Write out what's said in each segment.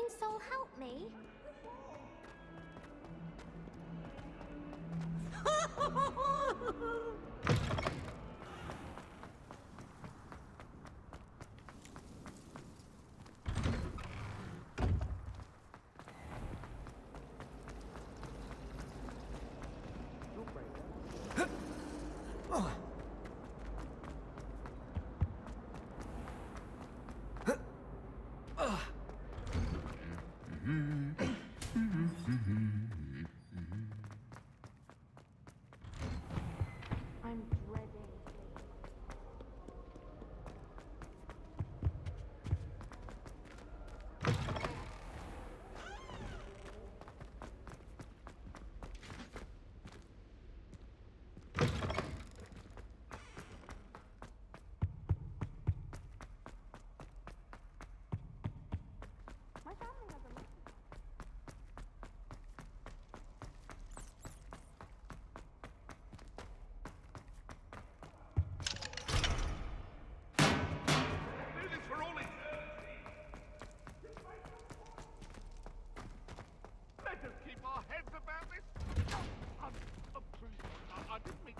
Kind soul, help me. I'm dreading. My family has a Let us keep our heads about this. Please, I didn't mean...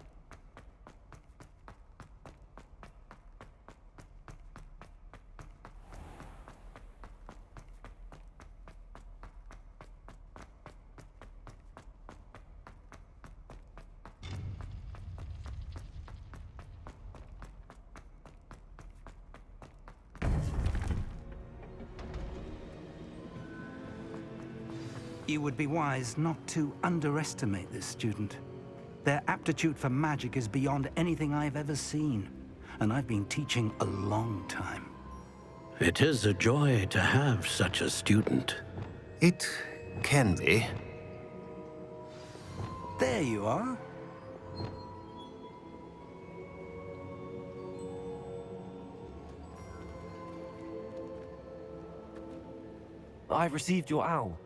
You would be wise not to underestimate this student. Their aptitude for magic is beyond anything I've ever seen, and I've been teaching a long time. It is a joy to have such a student. It can be. There you are. I've received your owl.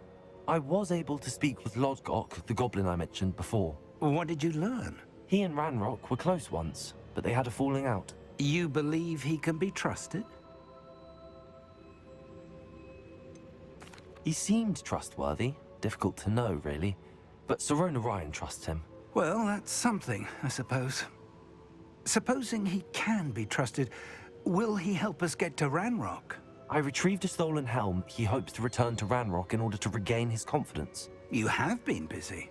I was able to speak with Lodgok, the goblin I mentioned before. What did you learn? He and Ranrock were close once, but they had a falling out. You believe he can be trusted? He seemed trustworthy. Difficult to know, really. But Sirona Ryan trusts him. Well, that's something, I suppose. Supposing he can be trusted, will he help us get to Ranrock? I retrieved a stolen helm. He hopes to return to Ranrock in order to regain his confidence. You have been busy.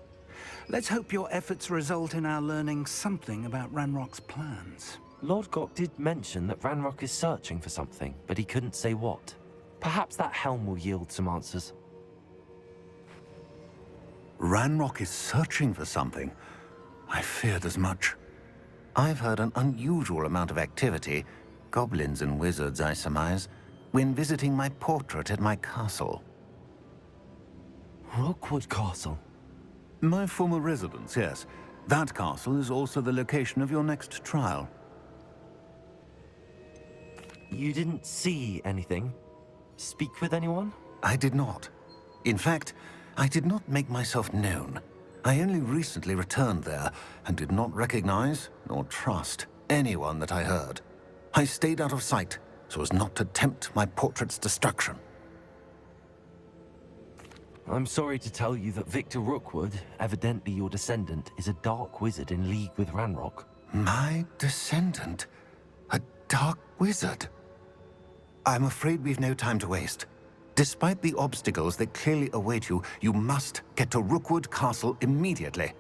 Let's hope your efforts result in our learning something about Ranrock's plans. Lodgok did mention that Ranrock is searching for something, but he couldn't say what. Perhaps that helm will yield some answers. Ranrock is searching for something. I feared as much. I've heard an unusual amount of activity, goblins and wizards, I surmise, when visiting my portrait at my castle. Rookwood Castle? My former residence, yes. That castle is also the location of your next trial. You didn't see anything? Speak with anyone? I did not. In fact, I did not make myself known. I only recently returned there and did not recognize nor trust anyone that I heard. I stayed out of sight so as not to tempt my portrait's destruction. I'm sorry to tell you that Victor Rookwood, evidently your descendant, is a dark wizard in league with Ranrock. My descendant? A dark wizard? I'm afraid we've no time to waste. Despite the obstacles that clearly await you, you must get to Rookwood Castle immediately.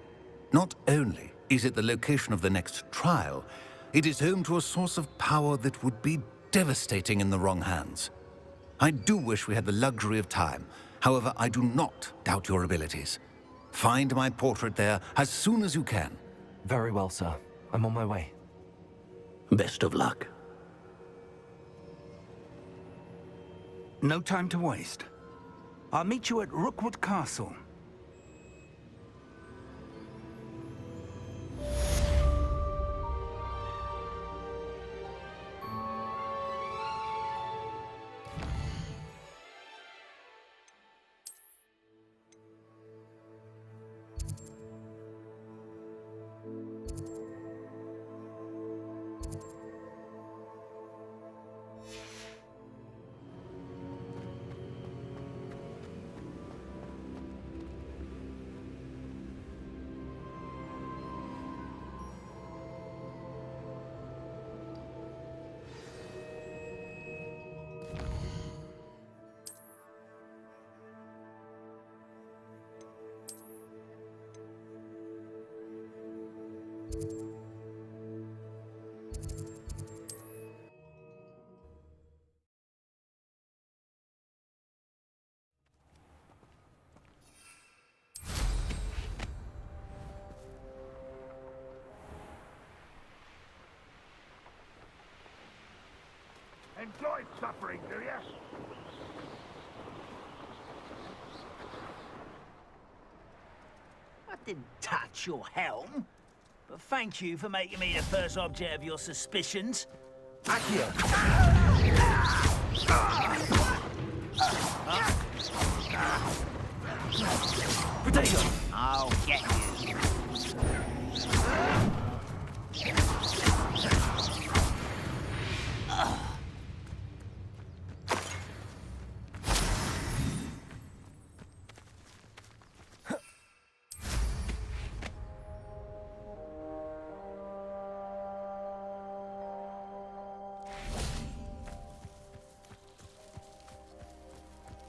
Not only is it the location of the next trial, it is home to a source of power that would be devastating in the wrong hands. I do wish we had the luxury of time. However, I do not doubt your abilities. Find my portrait there as soon as you can. Very well, sir. I'm on my way. Best of luck. No time to waste. I'll meet you at Rookwood Castle. Enjoy suffering, do you? I didn't touch your helm. But thank you for making me the first object of your suspicions. Accio! Potato! I'll get you.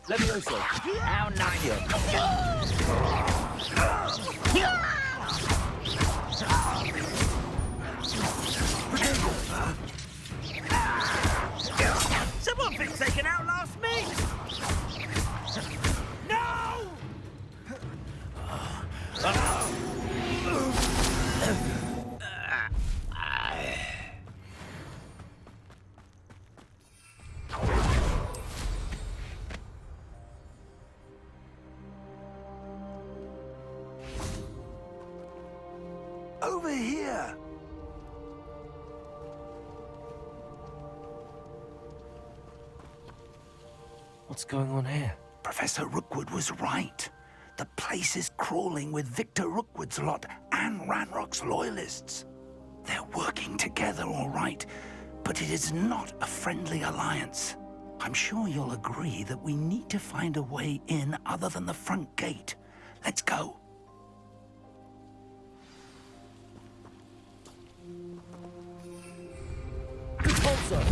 Levioso! How nice. Someone thinks they can outlast me! No! Over here! What's going on here? Professor Rookwood was right. The place is crawling with Victor Rookwood's lot and Ranrock's loyalists. They're working together, all right, but it is not a friendly alliance. I'm sure you'll agree that we need to find a way in other than the front gate. Let's go. Repulsor!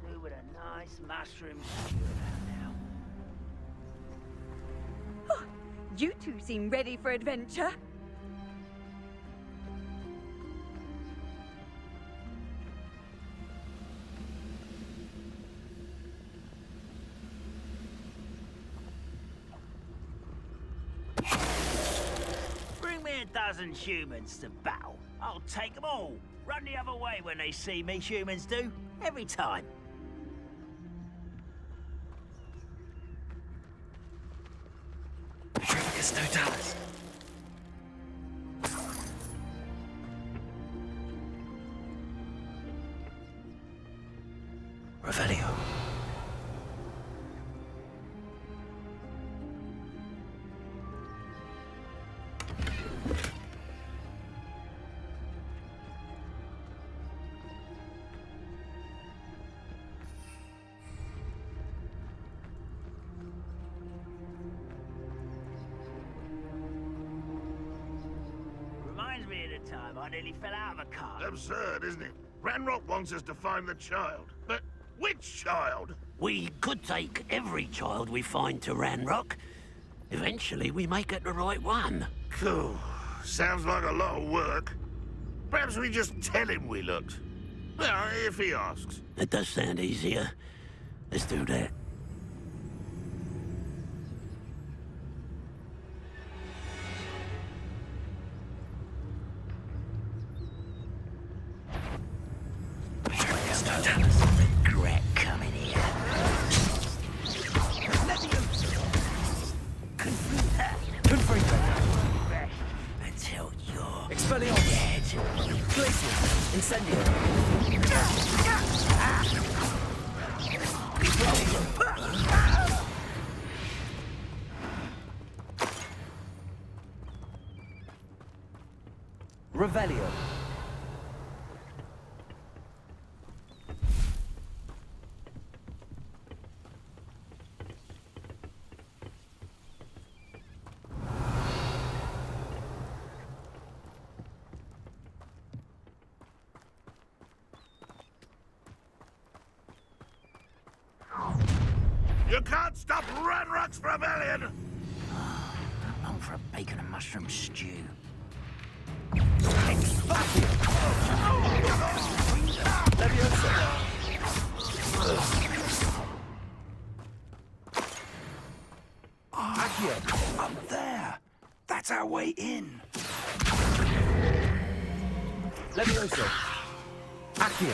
Do with a nice mushroom skewer now. You two seem ready for adventure. Bring me a dozen humans to battle. I'll take them all. Run the other way when they see me, humans do. Every time. It's no Dallas. Revelio. Reminds me of the time I nearly fell out of a car. Absurd, isn't it? Ranrock wants us to find the child. But which child? We could take every child we find to Ranrock. Eventually, we may get the right one. Cool. Sounds like a lot of work. Perhaps we just tell him we looked. Well, if he asks. It does sound easier. Let's do that. Regret coming here. Rest until you're Expelliarmus! dead. Glacius! Incendio! Revelio. You can't stop Ranrock's rebellion! Not long for a bacon and mushroom stew. Up there. That's our way in. Levioso. Accio.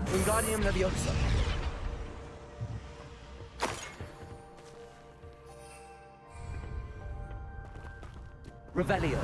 Wingardium Leviosa. Revelio.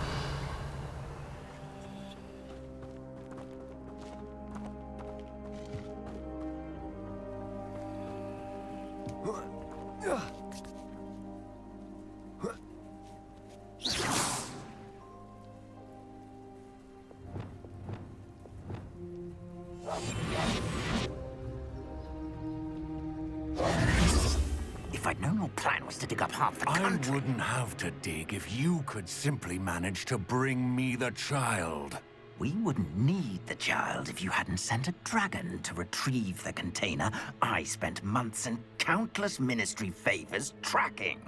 If I'd known your plan was to dig up half the I country... wouldn't have to dig if you could simply manage to bring me the child. We wouldn't need the child if you hadn't sent a dragon to retrieve the container I spent months and countless ministry favors tracking.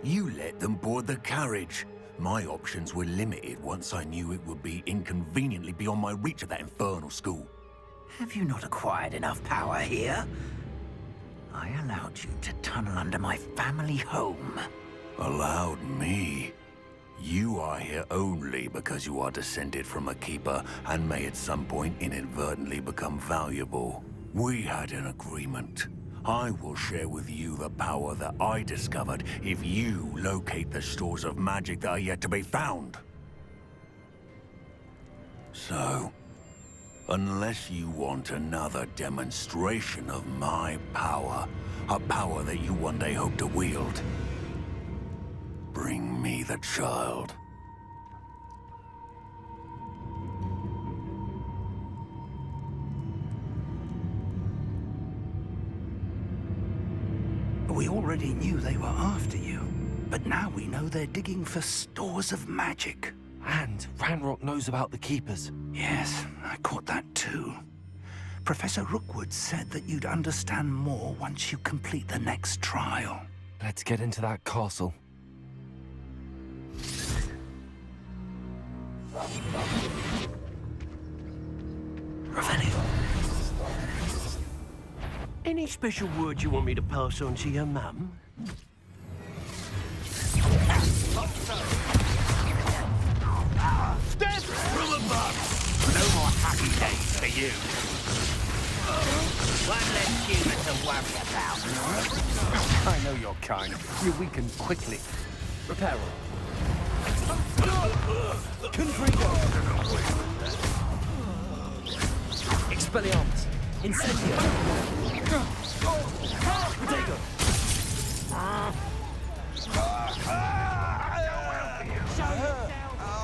You let them board the carriage. My options were limited once I knew it would be inconveniently beyond my reach at that infernal school. Have you not acquired enough power here? I allowed you to tunnel under my family home. Allowed me? You are here only because you are descended from a keeper and may at some point inadvertently become valuable. We had an agreement. I will share with you the power that I discovered if you locate the stores of magic that are yet to be found. So, unless you want another demonstration of my power, a power that you one day hope to wield, bring me the child. We already knew they were after you, but now we know they're digging for stores of magic. And Ranrock knows about the Keepers. Yes, I caught that too. Professor Rookwood said that you'd understand more once you complete the next trial. Let's get into that castle. Revelio. Any special word you want me to pass on to your mum? Death from above! No more happy days for you. One less human to worry about. I know your kind. You weaken quickly. Reparo. Expelliarmus. Incendio. Protego. Show yourself.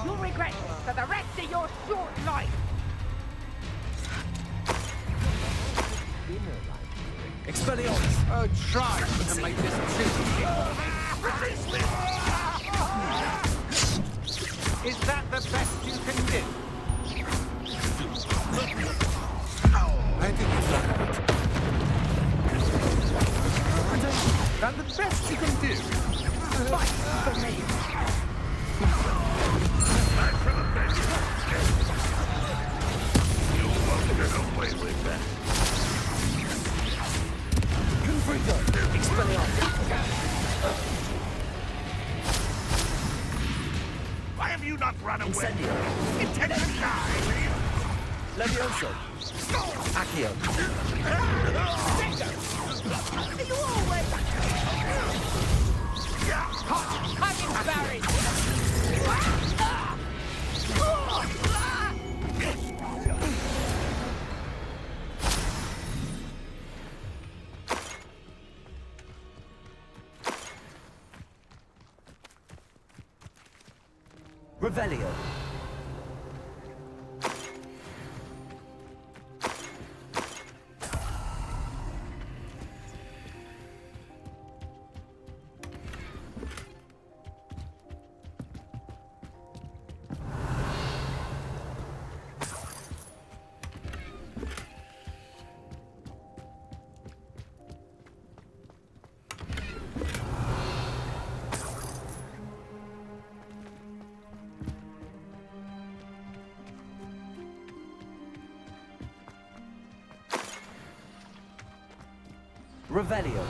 You'll regret it for the rest of your short life. Expelliarmus. Try to make this tricky. Is that the best you can do? I think you've done it. And the best you can do. Fight for me. You won't get away with that. Confringo. Expelliarmus. Why have you not run away? Incendio. Intend to die, will you? Levioso. Accio. You always... I'm embarrassed. Revelio. Revelio.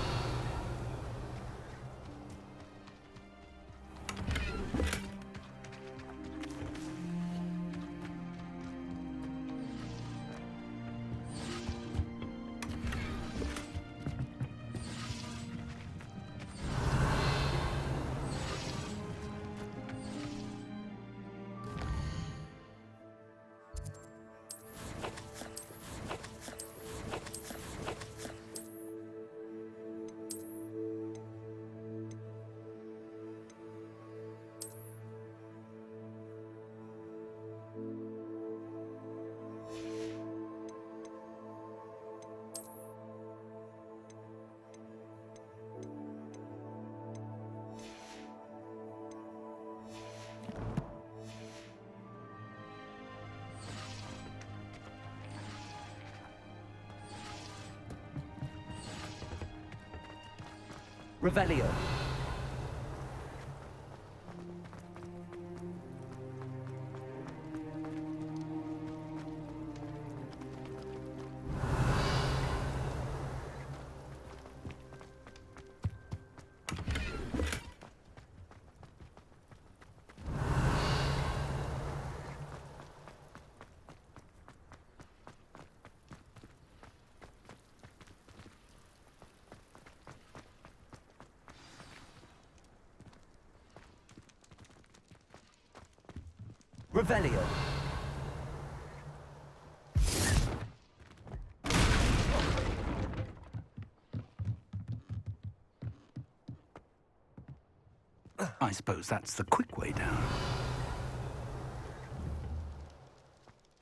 Revelio. Revelio. I suppose that's the quick way down.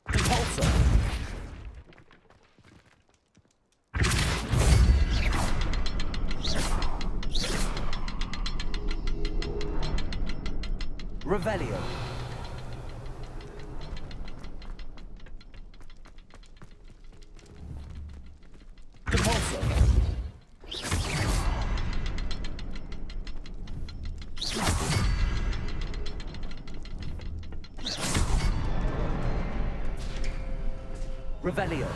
Compulsor. Revelio. Compulsor. Revelio.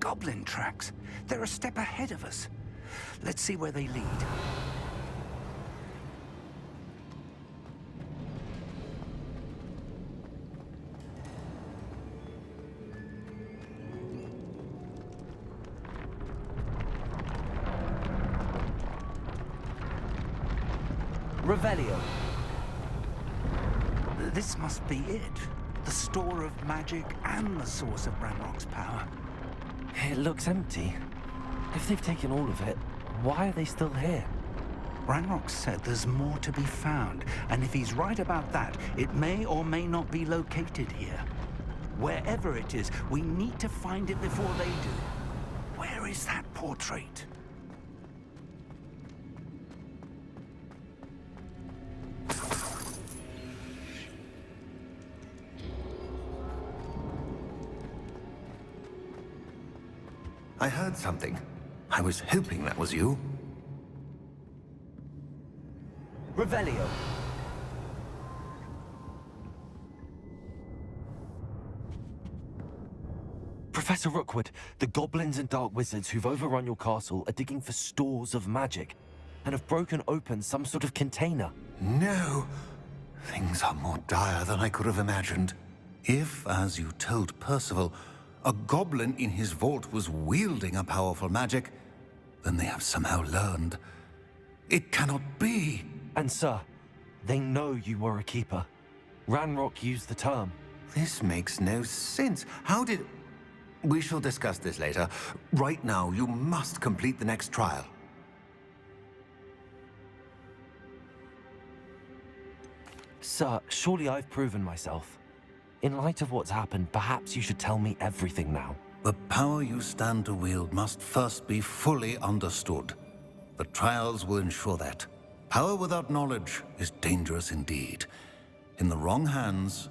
Goblin tracks. They're a step ahead of us. Let's see where they lead. Revelio. This must be it. The store of magic and the source of Ranrock's power. It looks empty. If they've taken all of it, why are they still here? Ranrock said there's more to be found, and if he's right about that, it may or may not be located here. Wherever it is, we need to find it before they do. Where is that portrait? I heard something. I was hoping that was you. Revelio. Professor Rookwood, the goblins and dark wizards who've overrun your castle are digging for stores of magic and have broken open some sort of container. No! Things are more dire than I could have imagined. If, as you told Percival, a goblin in his vault was wielding a powerful magic, then they have somehow learned. It cannot be! And sir, they know you were a keeper. Ranrock used the term. This makes no sense. How did... We shall discuss this later. Right now, you must complete the next trial. Sir, surely I've proven myself. In light of what's happened, perhaps you should tell me everything now. The power you stand to wield must first be fully understood. The trials will ensure that. Power without knowledge is dangerous indeed. In the wrong hands,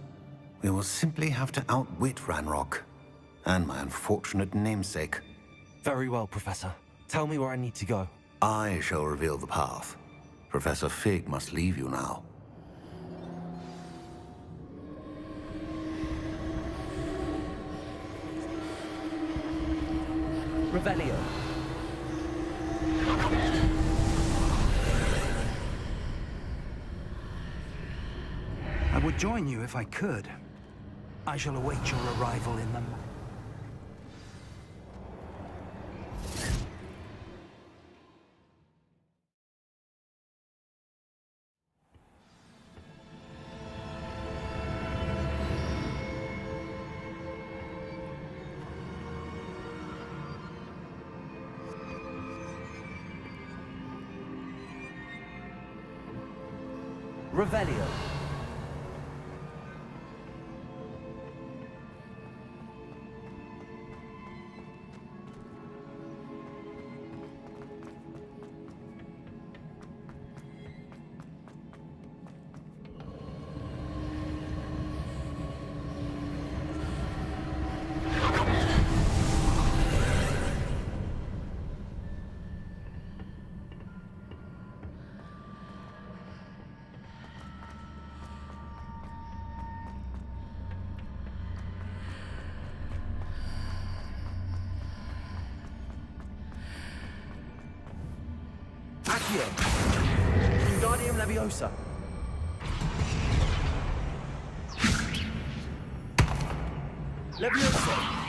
we will simply have to outwit Ranrock and my unfortunate namesake. Very well, Professor. Tell me where I need to go. I shall reveal the path. Professor Fig must leave you now. Revelio. I would join you if I could. I shall await your arrival in them. Revelio. Accio. Wingardium Leviosa. Leviosa.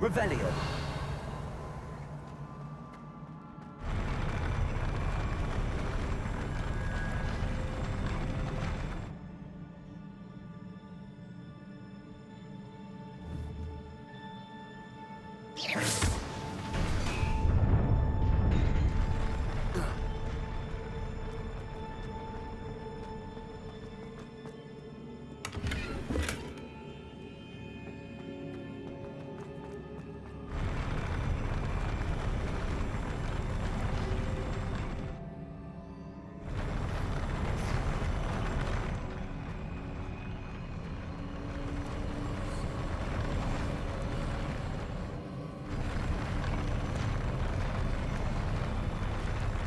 Revelio.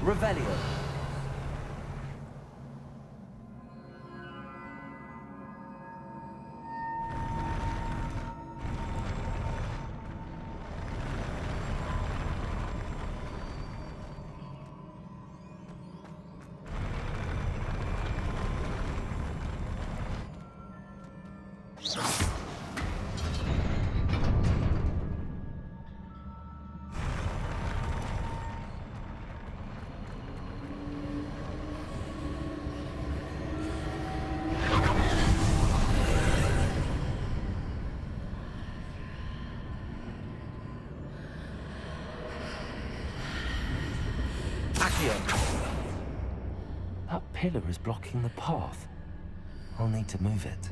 Revelio. That pillar is blocking the path. I'll need to move it.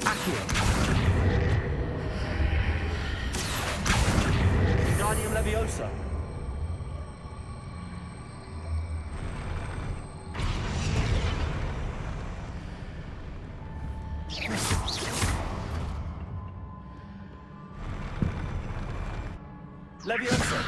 Accio. Wingardium Leviosa. Leviosa.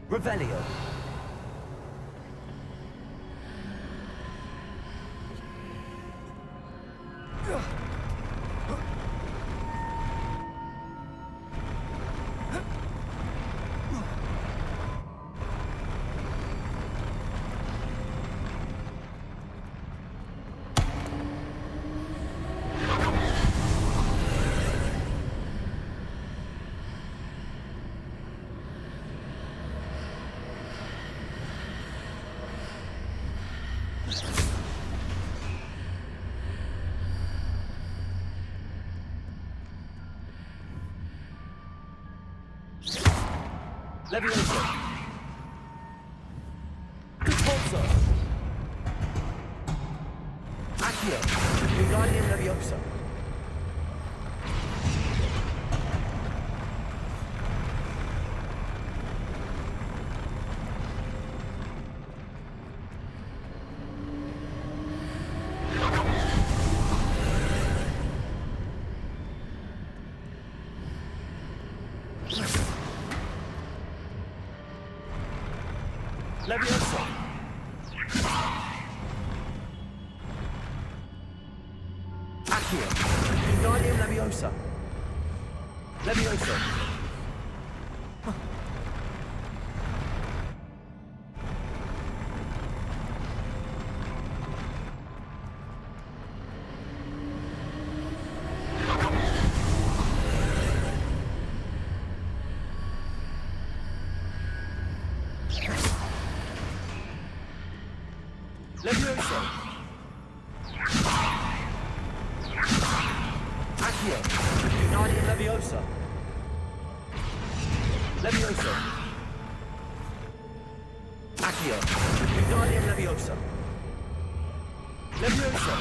Revelio. Levioso. Repulsor. Accio. Wingardium Leviosa. Leviosa. Accio. Wingardium Leviosa. Leviosa. Leviosa. Accio. Wingardium Leviosa. Leviosa. Accio. Wingardium Leviosa. Leviosa.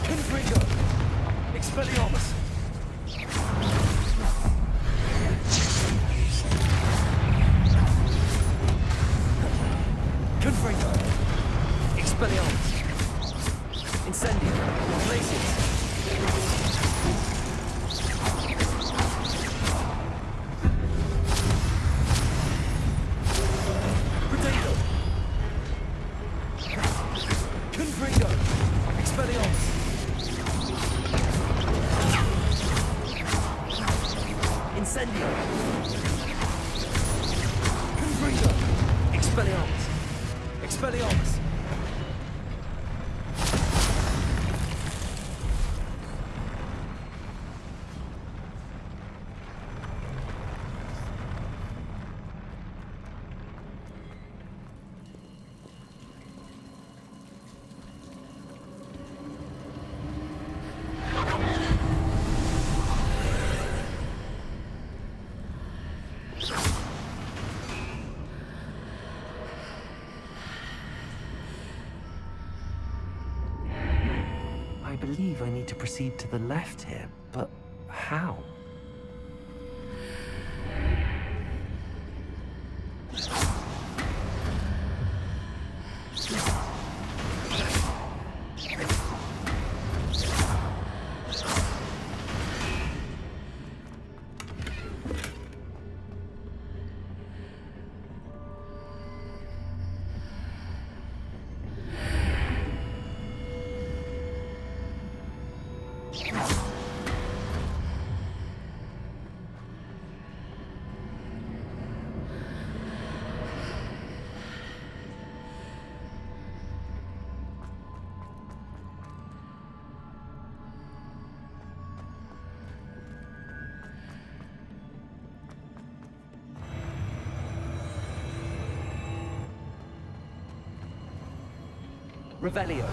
Confringo. Expelliarmus. Confringo. Expelliarmus. Incendio. Glacius. Potato. Confringo. Expelliarmus. Incendio. Confringo. Expelliarmus. Expelliarmus. I believe I need to proceed to the left here, but how? Revelio.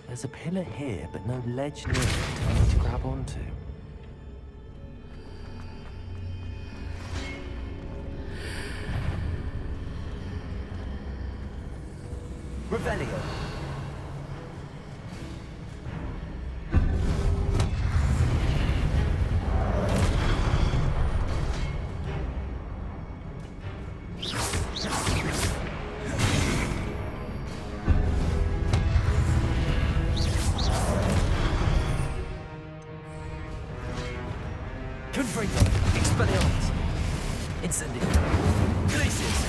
There's a pillar here, but no ledge near it for me to grab onto. Revelio. Confringo. Expelliarmus. Incendio. Glacius.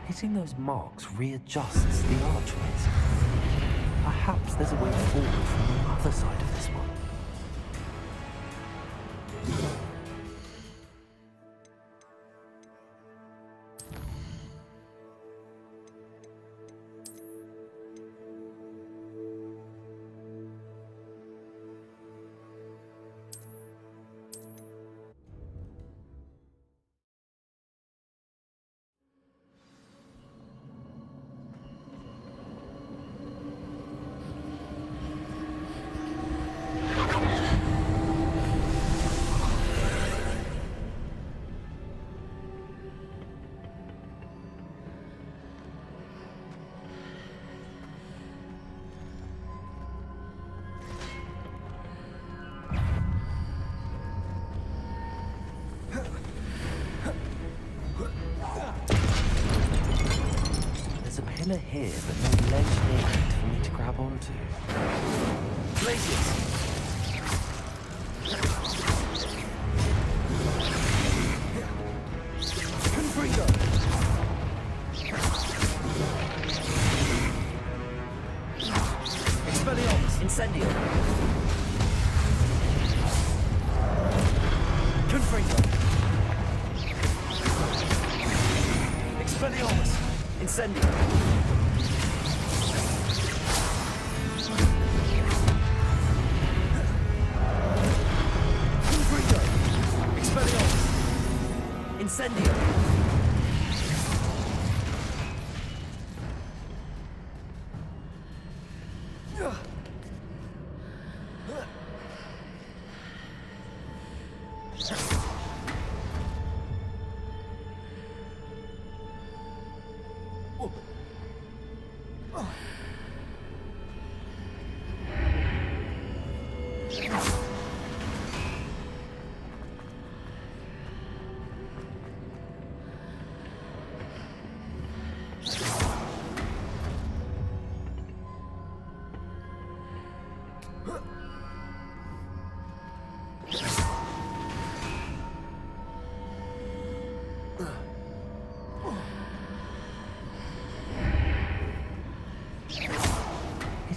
Hitting those marks readjusts the archways. Perhaps there's a way forward from the other side of this one. Pillar here, but no ledge near it for me to grab onto. Glacius! Confringo! Expelliarmus! Incendio! Confringo! Expelliarmus! Incendio! Incendio!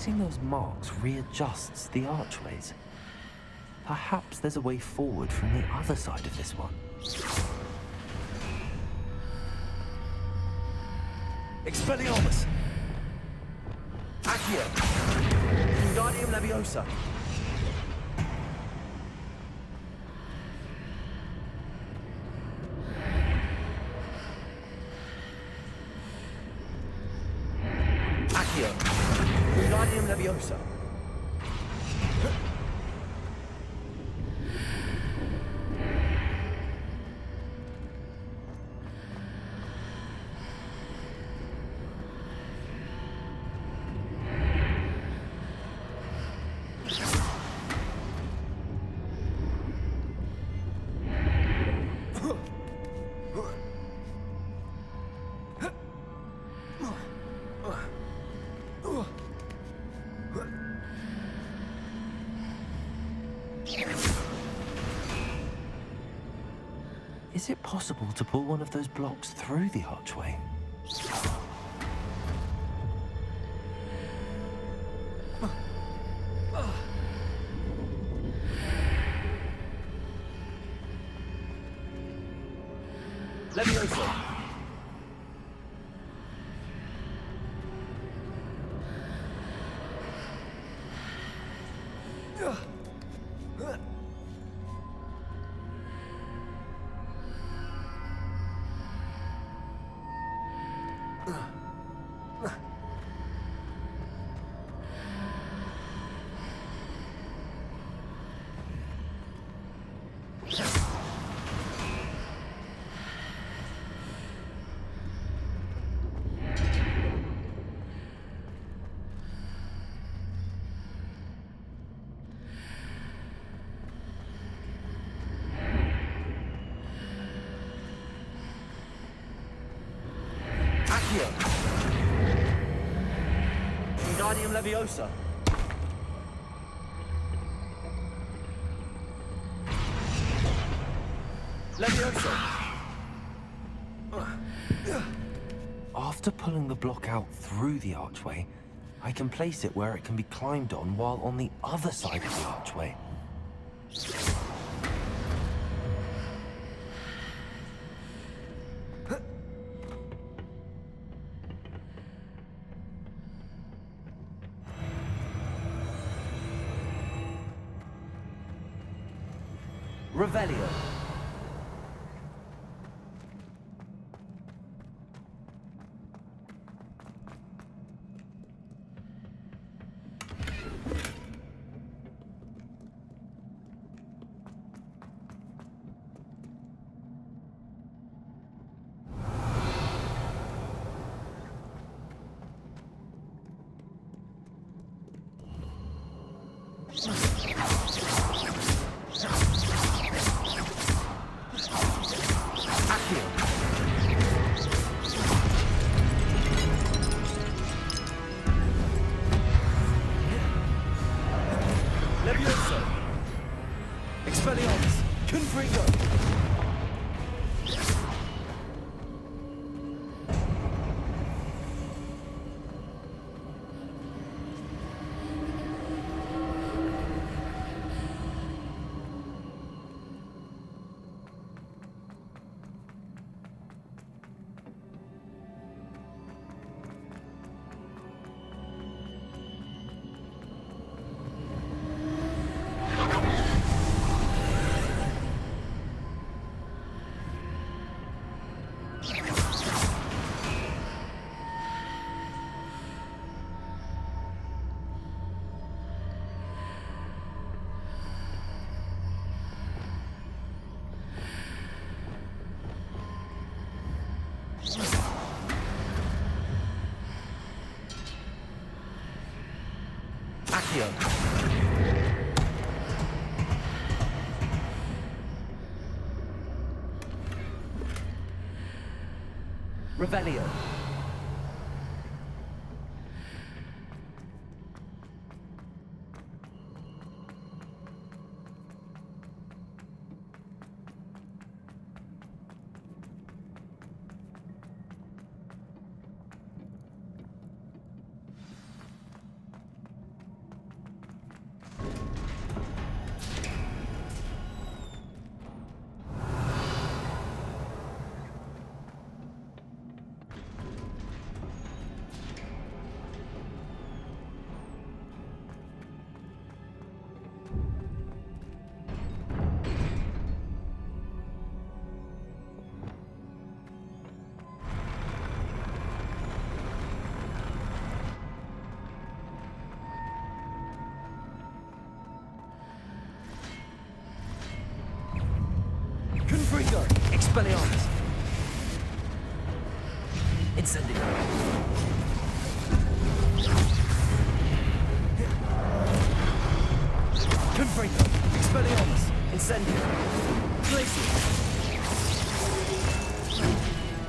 Creating those marks readjusts the archways. Perhaps there's a way forward from the other side of this one. Expelliarmus! Accio! Wingardium Leviosa! Accio! Wingardium Leviosa! Is it possible to pull one of those blocks through the archway? Leviosa! Accio! Wingardium Leviosa! Leviosa! After pulling the block out through the archway, I can place it where it can be climbed on while on the other side of the archway. Revelio! Leviosa! Expelliarmus! Confringo! Accio! Revelio! Expelliarmus. Incendio. Confringo. Expelliarmus. Incendio. Glacier.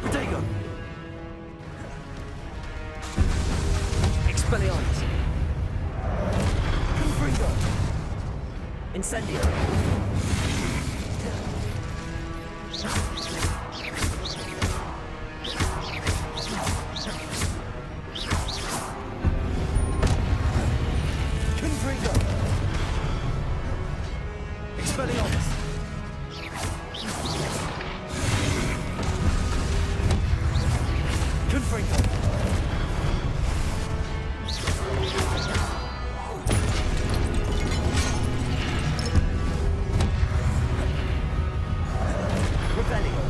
Protego. Expelliarmus. Confringo. Incendio. Confringo. Expelliarmus. Confringo. Revelio.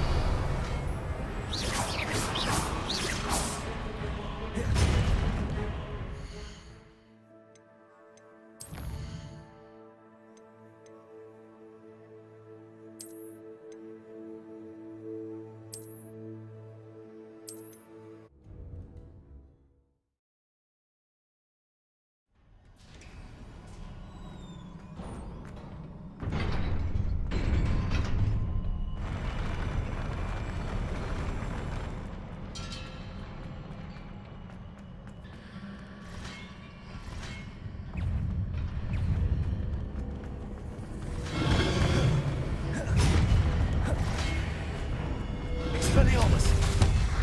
Expelliarmus.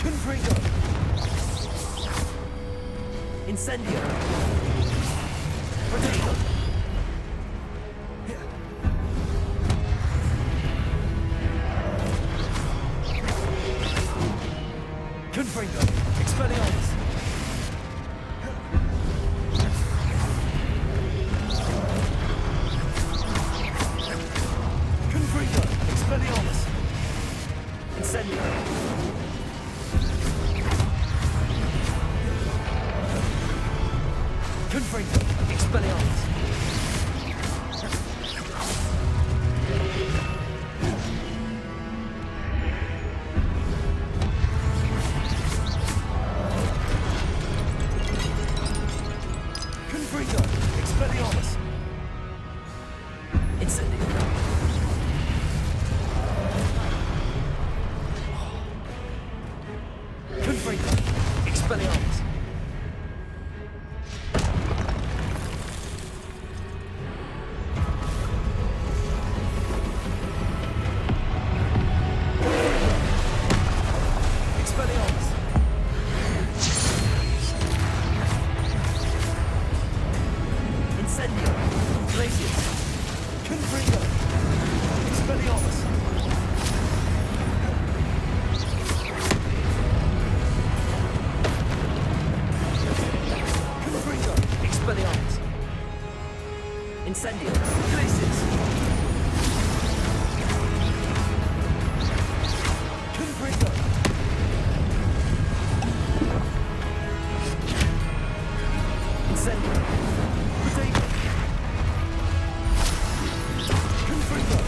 Confringo. Incendio. Protego. Confringo. Expelliarmus. Confringo. Expelliarmus. Incendio. Confringo. Expelliarmus. Confringo. Expelliarmus. Incendio. Confringo. Expelliarmus. Expelliarmus. Incendio. Glacius. Confringo. Expelliarmus. Confringo. Expelliarmus. Incendio. Glacius. Confringo. Incendio. Protego. Confringo.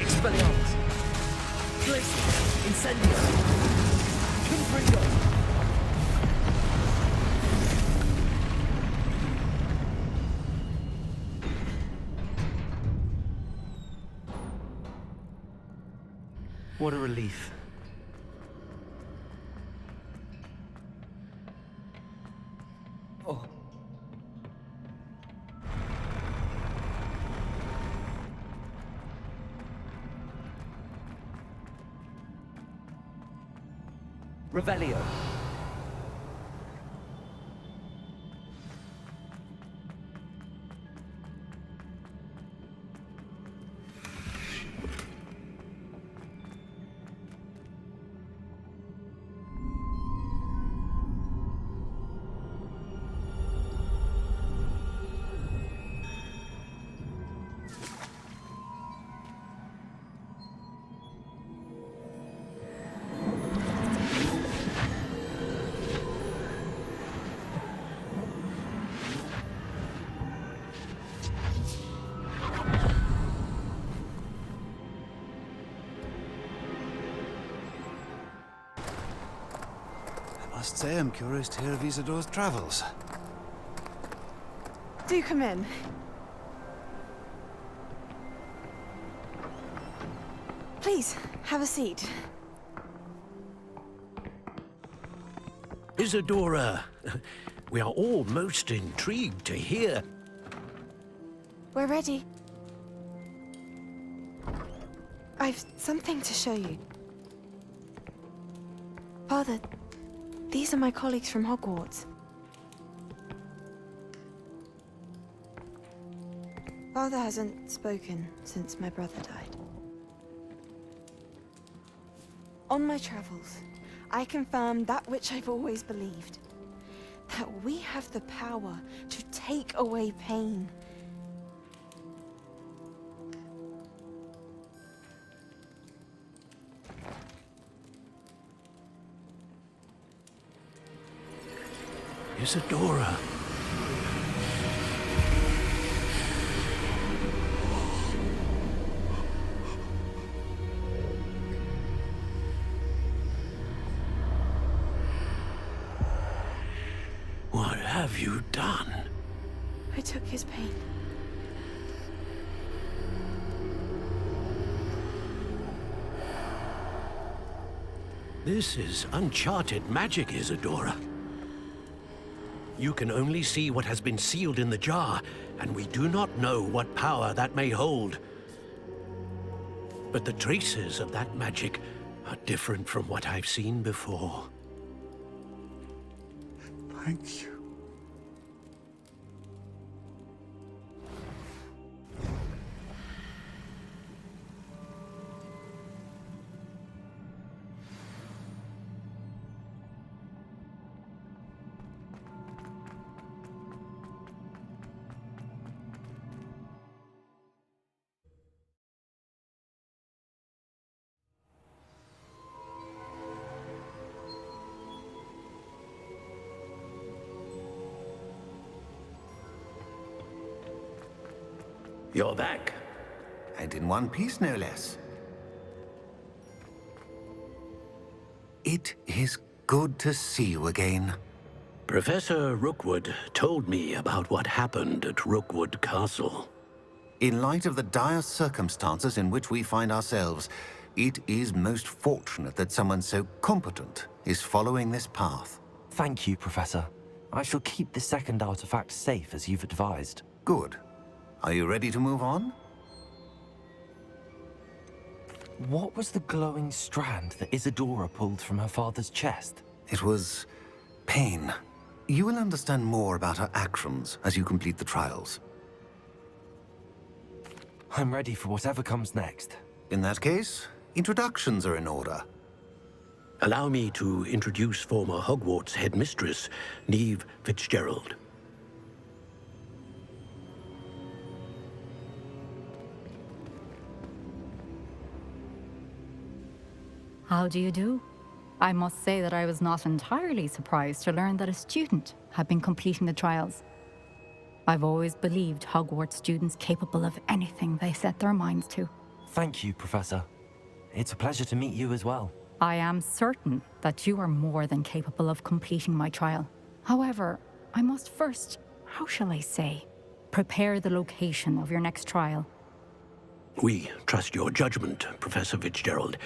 Expelliarmus. Glacius. Incendio. Confringo. What a relief. Oh. Revelio. Must say I'm curious to hear of Isadore's travels. Do come in. Please, have a seat. Isadora, we are all most intrigued to hear. We're ready. I've something to show you. Father, these are my colleagues from Hogwarts. Father hasn't spoken since my brother died. On my travels, I confirmed that which I've always believed. That we have the power to take away pain. Isadora. What have you done? I took his pain. This is uncharted magic, Isadora. You can only see what has been sealed in the jar, and we do not know what power that may hold. But the traces of that magic are different from what I've seen before. Thank you. You're back. And in one piece, no less. It is good to see you again. Professor Rookwood told me about what happened at Rookwood Castle. In light of the dire circumstances in which we find ourselves, it is most fortunate that someone so competent is following this path. Thank you, Professor. I shall keep the second artifact safe as you've advised. Good. Are you ready to move on? What was the glowing strand that Isadora pulled from her father's chest? It was pain. You will understand more about her actions as you complete the trials. I'm ready for whatever comes next. In that case, introductions are in order. Allow me to introduce former Hogwarts headmistress, Neve Fitzgerald. How do you do? I must say that I was not entirely surprised to learn that a student had been completing the trials. I've always believed Hogwarts students capable of anything they set their minds to. Thank you, Professor. It's a pleasure to meet you as well. I am certain that you are more than capable of completing my trial. However, I must first, how shall I say, prepare the location of your next trial. We trust your judgment, Professor Fitzgerald.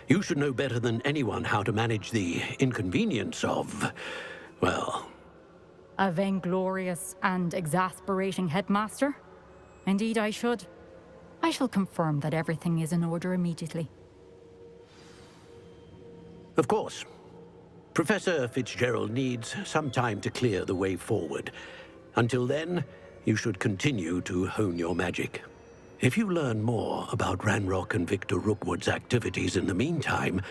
You should know better than anyone how to manage the inconvenience of, well... A vainglorious and exasperating headmaster? Indeed I should. I shall confirm that everything is in order immediately. Of course. Professor Fitzgerald needs some time to clear the way forward. Until then, you should continue to hone your magic. If you learn more about Ranrock and Victor Rookwood's activities in the meantime,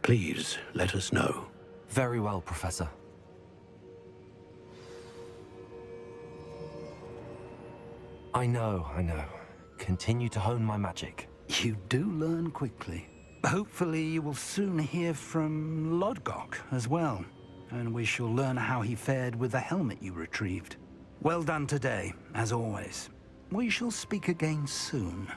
please let us know. Very well, Professor. I know. Continue to hone my magic. You do learn quickly. Hopefully you will soon hear from Lodgok as well, and we shall learn how he fared with the helmet you retrieved. Well done today, as always. We shall speak again soon.